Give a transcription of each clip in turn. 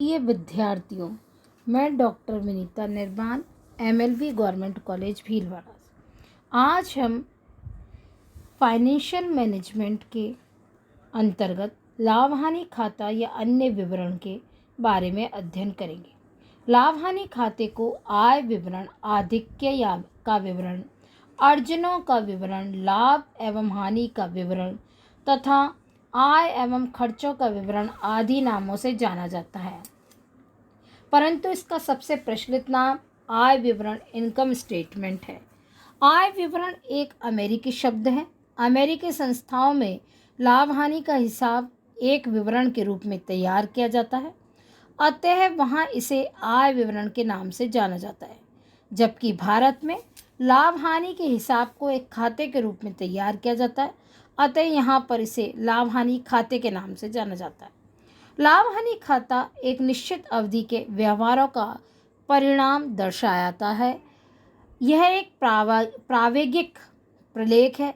प्रिय विद्यार्थियों, मैं डॉक्टर विनीता निर्वाण, एमएलवी गवर्नमेंट कॉलेज भीलवाड़ा। आज हम फाइनेंशियल मैनेजमेंट के अंतर्गत लाभ हानि खाता या अन्य विवरण के बारे में अध्ययन करेंगे। लाभ हानि खाते को आय विवरण, आधिक्य या का विवरण, अर्जनों का विवरण, लाभ एवं हानि का विवरण तथा आय एवं खर्चों का विवरण आदि नामों से जाना जाता है, परंतु इसका सबसे प्रचलित नाम आय विवरण इनकम स्टेटमेंट है। आय विवरण एक अमेरिकी शब्द है। अमेरिकी संस्थाओं में लाभ हानि का हिसाब एक विवरण के रूप में तैयार किया जाता है, अतः वहाँ इसे आय विवरण के नाम से जाना जाता है, जबकि भारत में लाभ हानि के हिसाब को एक खाते के रूप में तैयार किया जाता है, अतः यहाँ पर इसे लाभ हानि खाते के नाम से जाना जाता है। लाभ हानि खाता एक निश्चित अवधि के व्यवहारों का परिणाम दर्शाता है। यह एक प्रावेगिक प्रलेख है,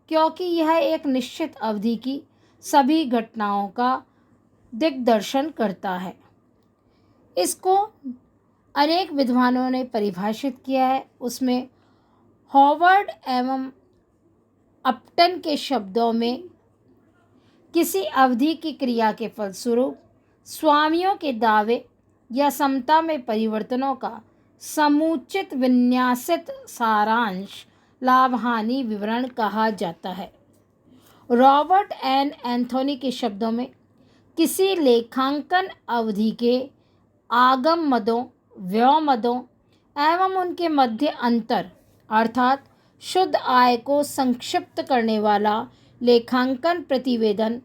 क्योंकि यह एक निश्चित अवधि की सभी घटनाओं का दिग्दर्शन करता है। इसको अनेक विद्वानों ने परिभाषित किया है। उसमें हॉवर्ड एवं अपटन के शब्दों में किसी अवधि की क्रिया के फलस्वरूप स्वामियों के दावे या समता में परिवर्तनों का समुचित विन्यासित सारांश लाभ हानि विवरण कहा जाता है। रॉबर्ट एन एंथोनी के शब्दों में किसी लेखांकन अवधि के आगम मदों, व्यय मदों एवं उनके मध्य अंतर अर्थात शुद्ध आय को संक्षिप्त करने वाला लेखांकन प्रतिवेदन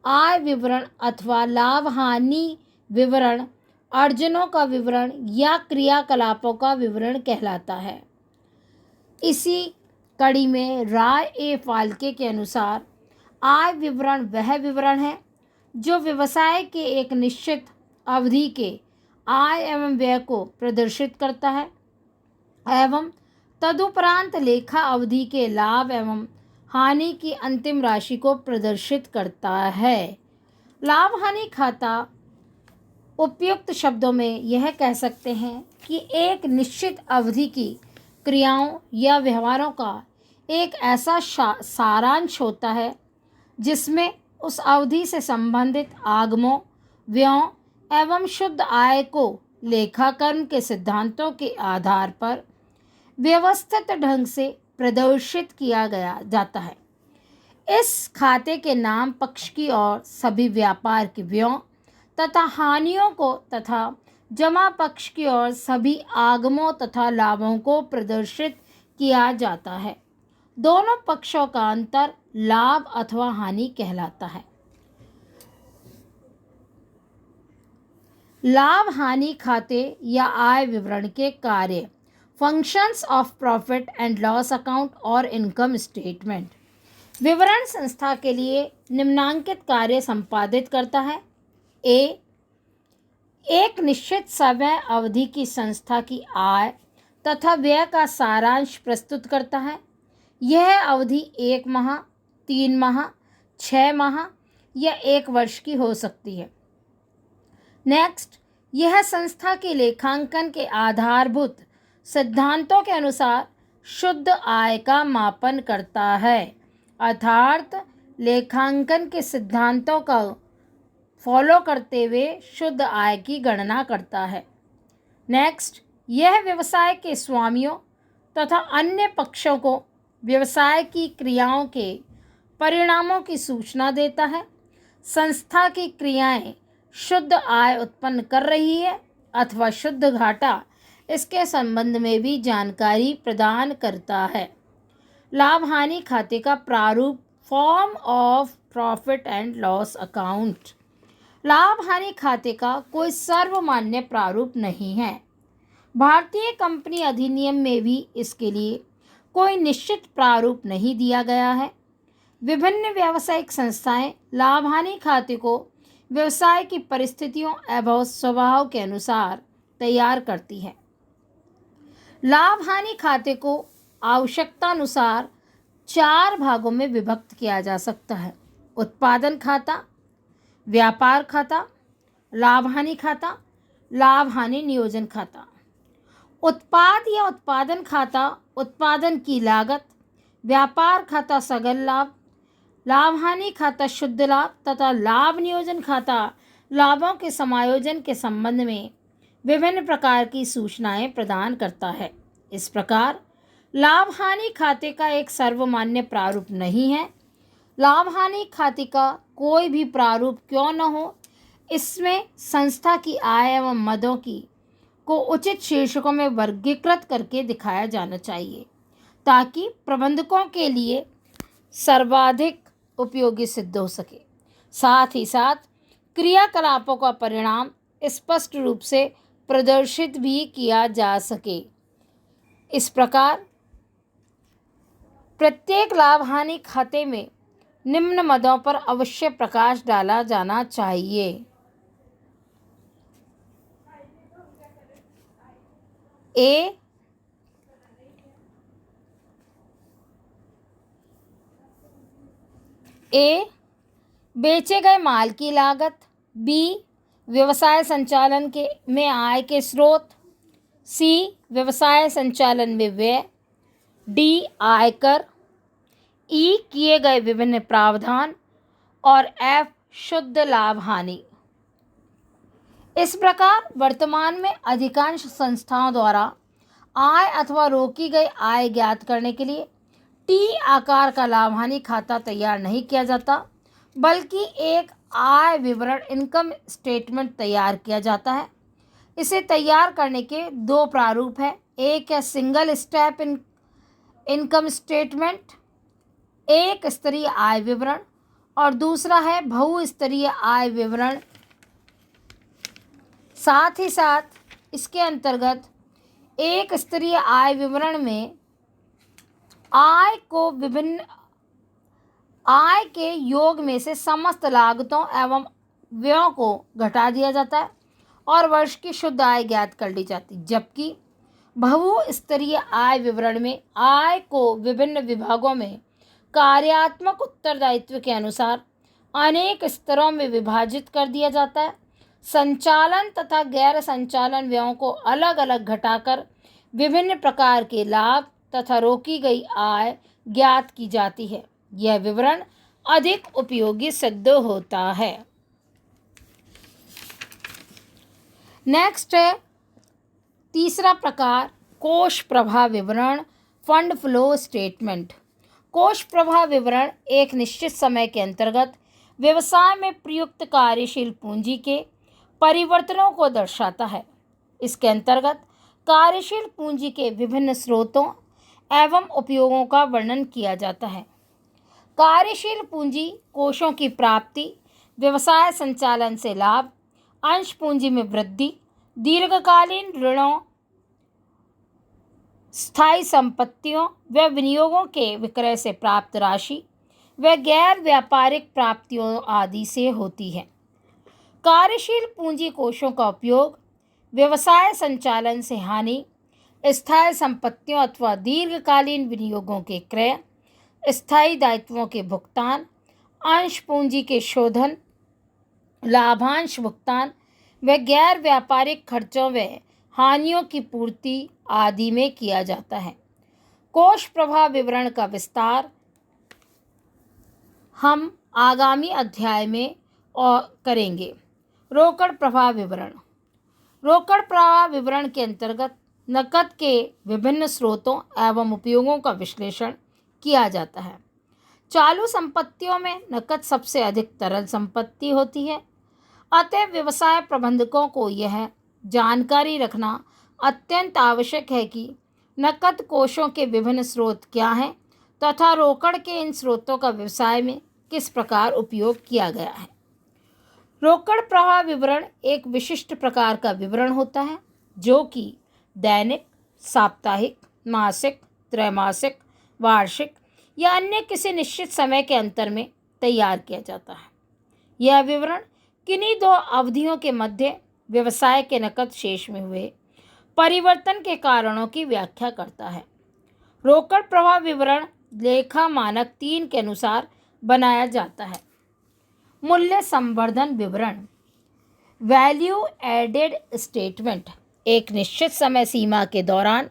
आय विवरण अथवा लाभ हानि विवरण, अर्जनों का विवरण या क्रियाकलापों का विवरण कहलाता है। इसी कड़ी में राय ए फाल्के के अनुसार आय विवरण वह विवरण है जो व्यवसाय के एक निश्चित अवधि के आय एवं व्यय को प्रदर्शित करता है एवं तदुपरांत लेखा अवधि के लाभ एवं हानि की अंतिम राशि को प्रदर्शित करता है। लाभ हानि खाता उपयुक्त शब्दों में यह कह सकते हैं कि एक निश्चित अवधि की क्रियाओं या व्यवहारों का एक ऐसा सारांश होता है जिसमें उस अवधि से संबंधित आगमों, व्ययों एवं शुद्ध आय को लेखाकर्म के सिद्धांतों के आधार पर व्यवस्थित ढंग से प्रदर्शित किया गया जाता है। इस खाते के नाम पक्ष की ओर सभी व्यापार के व्ययों तथा हानियों को तथा जमा पक्ष की ओर सभी आगमों तथा लाभों को प्रदर्शित किया जाता है। दोनों पक्षों का अंतर लाभ अथवा हानि कहलाता है। लाभ हानि खाते या आय विवरण के कार्य, functions of profit and loss account और इनकम स्टेटमेंट। विवरण संस्था के लिए निम्नांकित कार्य संपादित करता है। ए, एक निश्चित समय अवधि की संस्था की आय तथा व्यय का सारांश प्रस्तुत करता है। यह अवधि 1 माह, 3 माह, 6 माह या 1 वर्ष की हो सकती है। नेक्स्ट, यह संस्था के लेखांकन के आधारभूत सिद्धांतों के अनुसार शुद्ध आय का मापन करता है, अर्थात लेखांकन के सिद्धांतों का फॉलो करते हुए शुद्ध आय की गणना करता है। नेक्स्ट, यह व्यवसाय के स्वामियों तथा अन्य पक्षों को व्यवसाय की क्रियाओं के परिणामों की सूचना देता है। संस्था की क्रियाएं शुद्ध आय उत्पन्न कर रही है अथवा शुद्ध घाटा, इसके संबंध में भी जानकारी प्रदान करता है। लाभ हानि खाते का प्रारूप, form of profit and loss account. लाभ हानि खाते का कोई सर्वमान्य प्रारूप नहीं है। भारतीय कंपनी अधिनियम में भी इसके लिए कोई निश्चित प्रारूप नहीं दिया गया है। विभिन्न व्यावसायिक संस्थाएं लाभ हानि खाते को व्यवसाय की परिस्थितियों एवं स्वभाव के अनुसार तैयार करती हैं। लाभ हानि खाते को आवश्यकतानुसार 4 भागों में विभक्त किया जा सकता है: उत्पादन खाता, व्यापार खाता, लाभ हानि खाता, लाभ हानि नियोजन खाता। उत्पाद या उत्पादन खाता उत्पादन की लागत, व्यापार खाता सकल लाभ, लाभ हानि खाता शुद्ध लाभ तथा लाभ नियोजन खाता लाभों के समायोजन के संबंध में विभिन्न प्रकार की सूचनाएं प्रदान करता है। इस प्रकार लाभ हानि खाते का एक सर्वमान्य प्रारूप नहीं है। लाभ हानि खाते का कोई भी प्रारूप क्यों न हो, इसमें संस्था की आय एवं मदों की को उचित शीर्षकों में वर्गीकृत करके दिखाया जाना चाहिए ताकि प्रबंधकों के लिए सर्वाधिक उपयोगी सिद्ध हो सके। साथ ही साथ क्रियाकलापों का परिणाम स्पष्ट रूप से प्रदर्शित भी किया जा सके। इस प्रकार प्रत्येक लाभ हानि खाते में निम्न मदों पर अवश्य प्रकाश डाला जाना चाहिए। ए बेचे गए माल की लागत, बी व्यवसाय संचालन के में आय के स्रोत, सी व्यवसाय संचालन में व्यय, डी आयकर, ई किए गए विभिन्न प्रावधान और एफ शुद्ध लाभ हानि। इस प्रकार वर्तमान में अधिकांश संस्थाओं द्वारा आय अथवा रोकी गई आय ज्ञात करने के लिए टी आकार का लाभ हानि खाता तैयार नहीं किया जाता, बल्कि एक आय विवरण इनकम स्टेटमेंट तैयार किया जाता है। इसे तैयार करने के दो प्रारूप हैं। एक है सिंगल स्टेप इनकम स्टेटमेंट, एक स्तरीय आय विवरण, और दूसरा है बहुस्तरीय आय विवरण। साथ ही साथ इसके अंतर्गत एक स्तरीय आय विवरण में आय को विभिन्न आय के योग में से समस्त लागतों एवं व्ययों को घटा दिया जाता है और वर्ष की शुद्ध आय ज्ञात कर ली जाती है, जबकि बहुस्तरीय आय विवरण में आय को विभिन्न विभागों में कार्यात्मक उत्तरदायित्व के अनुसार अनेक स्तरों में विभाजित कर दिया जाता है। संचालन तथा गैर संचालन व्ययों को अलग अलग घटाकर विभिन्न प्रकार के लाभ तथा रोकी गई आय ज्ञात की जाती है। यह विवरण अधिक उपयोगी सिद्ध होता है। नेक्स्ट है तीसरा प्रकार कोष प्रवाह विवरण, फंड फ्लो स्टेटमेंट। कोष प्रवाह विवरण एक निश्चित समय के अंतर्गत व्यवसाय में प्रयुक्त कार्यशील पूंजी के परिवर्तनों को दर्शाता है। इसके अंतर्गत कार्यशील पूंजी के विभिन्न स्रोतों एवं उपयोगों का वर्णन किया जाता है। कार्यशील पूंजी कोषों की प्राप्ति, व्यवसाय संचालन से लाभ, अंश पूंजी में वृद्धि, दीर्घकालीन ऋणों, स्थायी संपत्तियों व विनियोगों के विक्रय से प्राप्त राशि व गैर व्यापारिक प्राप्तियों आदि से होती है। कार्यशील पूंजी कोषों का उपयोग व्यवसाय संचालन से हानि, स्थायी संपत्तियों अथवा दीर्घकालीन विनियोगों के क्रय, स्थायी दायित्वों के भुगतान, अंश पूंजी के शोधन, लाभांश भुगतान व गैर व्यापारिक खर्चों व हानियों की पूर्ति आदि में किया जाता है। कोष प्रवाह विवरण का विस्तार हम आगामी अध्याय में करेंगे। रोकड़ प्रवाह विवरण। रोकड़ प्रवाह विवरण के अंतर्गत नकद के विभिन्न स्रोतों एवं उपयोगों का विश्लेषण किया जाता है। चालू संपत्तियों में नकद सबसे अधिक तरल संपत्ति होती है, अतः व्यवसाय प्रबंधकों को यह जानकारी रखना अत्यंत आवश्यक है कि नकद कोषों के विभिन्न स्रोत क्या हैं तथा रोकड़ के इन स्रोतों का व्यवसाय में किस प्रकार उपयोग किया गया है। रोकड़ प्रवाह विवरण एक विशिष्ट प्रकार का विवरण होता है जो कि दैनिक, साप्ताहिक, मासिक, त्रैमासिक, वार्षिक या अन्य किसी निश्चित समय के अंतर में तैयार किया जाता है। यह विवरण किन्हीं दो अवधियों के मध्य व्यवसाय के नकद शेष में हुए परिवर्तन के कारणों की व्याख्या करता है। रोकड़ प्रवाह विवरण लेखा मानक 3 के अनुसार बनाया जाता है। मूल्य संवर्धन विवरण। वैल्यू एडेड स्टेटमेंट एक निश्चित समय सीमा के दौरान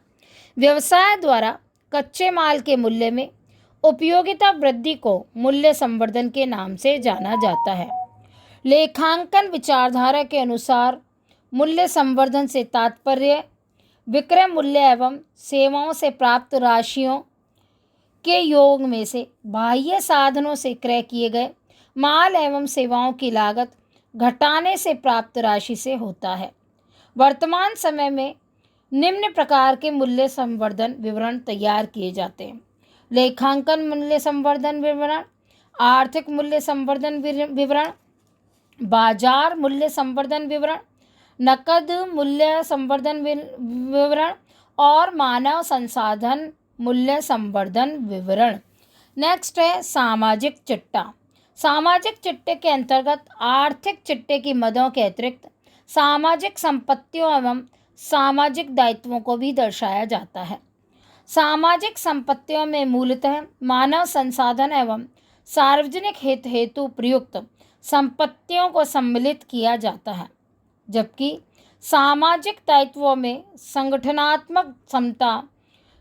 व्यवसाय द्वारा कच्चे माल के मूल्य में उपयोगिता वृद्धि को मूल्य संवर्धन के नाम से जाना जाता है। लेखांकन विचारधारा के अनुसार मूल्य संवर्धन से तात्पर्य विक्रय मूल्य एवं सेवाओं से प्राप्त राशियों के योग में से बाह्य साधनों से क्रय किए गए माल एवं सेवाओं की लागत घटाने से प्राप्त राशि से होता है। वर्तमान समय में निम्न प्रकार के मूल्य संवर्धन विवरण तैयार किए जाते हैं। लेखांकन मूल्य संवर्धन विवरण, आर्थिक मूल्य संवर्धन विवरण, बाजार मूल्य संवर्धन विवरण, नकद मूल्य संवर्धन विवरण और मानव संसाधन मूल्य संवर्धन विवरण। नेक्स्ट है सामाजिक चिट्ठा। सामाजिक चिट्ठे के अंतर्गत आर्थिक चिट्ठे की मदों के अतिरिक्त सामाजिक संपत्तियों एवं सामाजिक दायित्वों को भी दर्शाया जाता है। सामाजिक संपत्तियों में मूलतः मानव संसाधन एवं सार्वजनिक हित हेतु प्रयुक्त संपत्तियों को सम्मिलित किया जाता है, जबकि सामाजिक दायित्वों में संगठनात्मक समता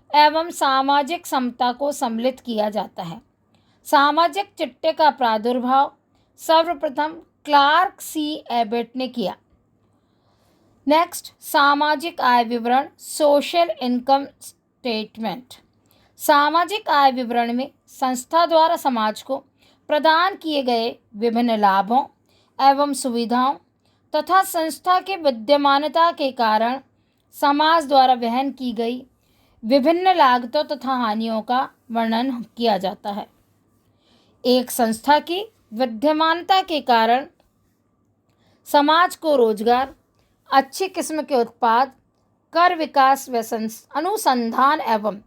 एवं सामाजिक समता को सम्मिलित किया जाता है। सामाजिक चिट्ठे का प्रादुर्भाव सर्वप्रथम क्लार्क सी एबेट ने किया। नेक्स्ट, सामाजिक आय विवरण, सोशल इनकम स्टेटमेंट। सामाजिक आय विवरण में संस्था द्वारा समाज को प्रदान किए गए विभिन्न लाभों एवं सुविधाओं तथा संस्था के विद्यमानता के कारण समाज द्वारा वहन की गई विभिन्न लागतों तथा हानियों का वर्णन किया जाता है। एक संस्था की विद्यमानता के कारण समाज को रोजगार, अच्छी किस्म के उत्पाद, कर विकास व अनुसंधान एवं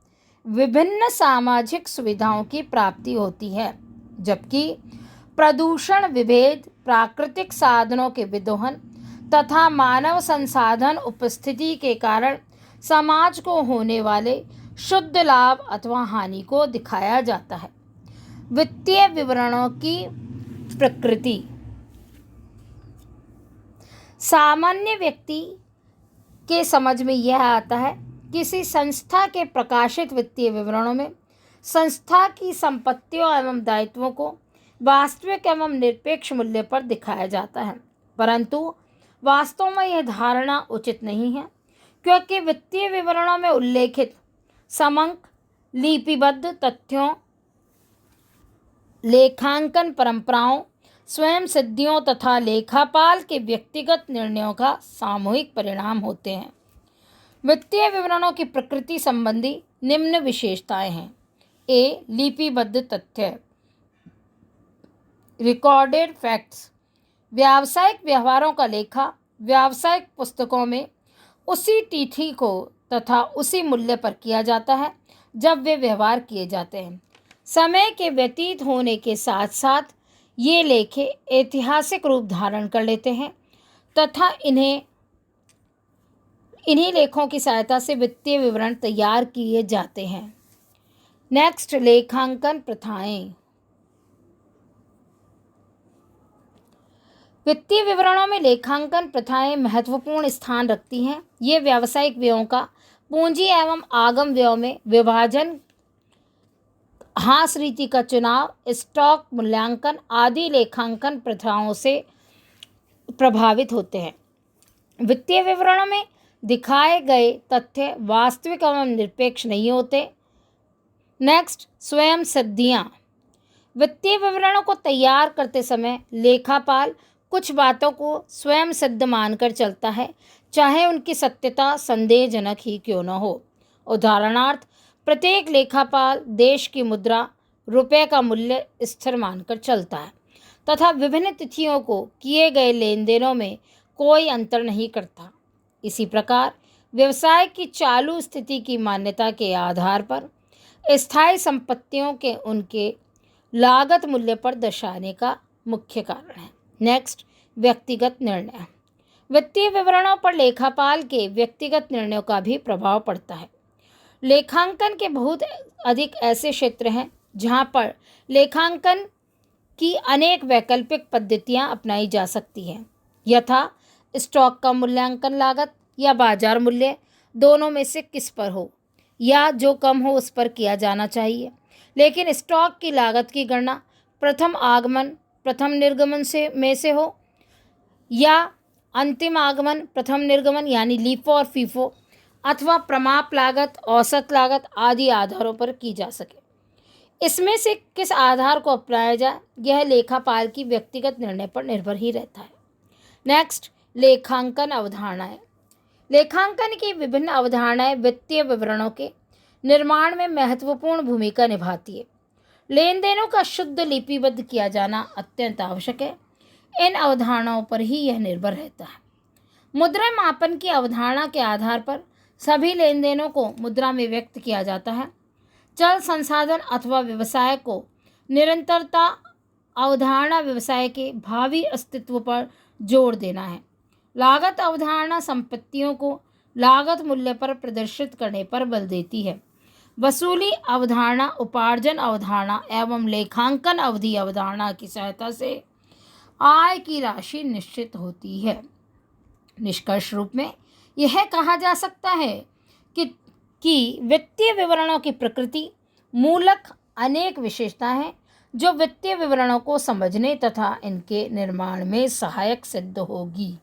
विभिन्न सामाजिक सुविधाओं की प्राप्ति होती है, जबकि प्रदूषण, विभेद, प्राकृतिक साधनों के विदोहन तथा मानव संसाधन उपस्थिति के कारण समाज को होने वाले शुद्ध लाभ अथवा हानि को दिखाया जाता है। वित्तीय विवरणों की प्रकृति। सामान्य व्यक्ति के समझ में यह आता है, किसी संस्था के प्रकाशित वित्तीय विवरणों में संस्था की संपत्तियों एवं दायित्वों को वास्तविक एवं निरपेक्ष मूल्य पर दिखाया जाता है, परंतु वास्तव में यह धारणा उचित नहीं है, क्योंकि वित्तीय विवरणों में उल्लेखित समंक, लिपिबद्ध तथ्यों, लेखांकन परंपराओं, स्वयं सिद्धियों तथा लेखापाल के व्यक्तिगत निर्णयों का सामूहिक परिणाम होते हैं। वित्तीय विवरणों की प्रकृति संबंधी निम्न विशेषताएं हैं। ए, लिपिबद्ध तथ्य, रिकॉर्डेड फैक्ट्स। व्यावसायिक व्यवहारों का लेखा व्यावसायिक पुस्तकों में उसी तिथि को तथा उसी मूल्य पर किया जाता है जब वे व्यवहार किए जाते हैं। समय के व्यतीत होने के साथ साथ ये लेखे ऐतिहासिक रूप धारण कर लेते हैं तथा इन्हीं लेखों की सहायता से वित्तीय विवरण तैयार किए जाते हैं। नेक्स्ट, लेखांकन प्रथाएं। वित्तीय विवरणों में लेखांकन प्रथाएं महत्वपूर्ण स्थान रखती हैं। ये व्यावसायिक व्ययों का पूंजी एवं आगम व्ययों में विभाजन, हास रीति का चुनाव, स्टॉक मूल्यांकन आदि लेखांकन प्रथाओं से प्रभावित होते हैं। वित्तीय विवरणों में दिखाए गए तथ्य वास्तविक एवं निरपेक्ष नहीं होते। नेक्स्ट, स्वयं सिद्धियाँ। वित्तीय विवरणों को तैयार करते समय लेखापाल कुछ बातों को स्वयं सिद्ध मानकर चलता है, चाहे उनकी सत्यता संदेहजनक ही क्यों न हो। उदाहरणार्थ, प्रत्येक लेखापाल देश की मुद्रा, रुपये का मूल्य स्थिर मानकर चलता है तथा विभिन्न तिथियों को किए गए लेन देनों में कोई अंतर नहीं करता। इसी प्रकार व्यवसाय की चालू स्थिति की मान्यता के आधार पर स्थायी संपत्तियों के उनके लागत मूल्य पर दर्शाने का मुख्य कारण है। नेक्स्ट, व्यक्तिगत निर्णय। वित्तीय विवरणों पर लेखापाल के व्यक्तिगत निर्णयों का भी प्रभाव पड़ता है। लेखांकन के बहुत अधिक ऐसे क्षेत्र हैं जहां पर लेखांकन की अनेक वैकल्पिक पद्धतियां अपनाई जा सकती हैं, यथा स्टॉक का मूल्यांकन लागत या बाजार मूल्य दोनों में से किस पर हो या जो कम हो उस पर किया जाना चाहिए। लेकिन स्टॉक की लागत की गणना प्रथम आगमन प्रथम निर्गमन से हो या अंतिम आगमन प्रथम निर्गमन यानी लीफो और फीफो अथवा प्रमाप लागत, औसत लागत आदि आधारों पर की जा सके। इसमें से किस आधार को अपनाया जाए यह लेखापाल की व्यक्तिगत निर्णय पर निर्भर ही रहता है। नेक्स्ट, लेखांकन अवधारणाएं। लेखांकन की विभिन्न अवधारणाएं वित्तीय विवरणों के निर्माण में महत्वपूर्ण भूमिका निभाती है। लेन देनों का शुद्ध लिपिबद्ध किया जाना अत्यंत आवश्यक है। इन अवधारणाओं पर ही यह निर्भर रहता है। मुद्रा मापन की अवधारणा के आधार पर सभी लेन देनों को मुद्रा में व्यक्त किया जाता है। चल संसाधन अथवा व्यवसाय को निरंतरता अवधारणा व्यवसाय के भावी अस्तित्व पर जोर देना है। लागत अवधारणा संपत्तियों को लागत मूल्य पर प्रदर्शित करने पर बल देती है। वसूली अवधारणा उपार्जन अवधारणा एवं लेखांकन अवधि अवधारणा की सहायता से आय की राशि निश्चित होती है। निष्कर्ष रूप में यह कहा जा सकता है कि वित्तीय विवरणों की प्रकृति मूलक अनेक विशेषताएं हैं जो वित्तीय विवरणों को समझने तथा इनके निर्माण में सहायक सिद्ध होगी।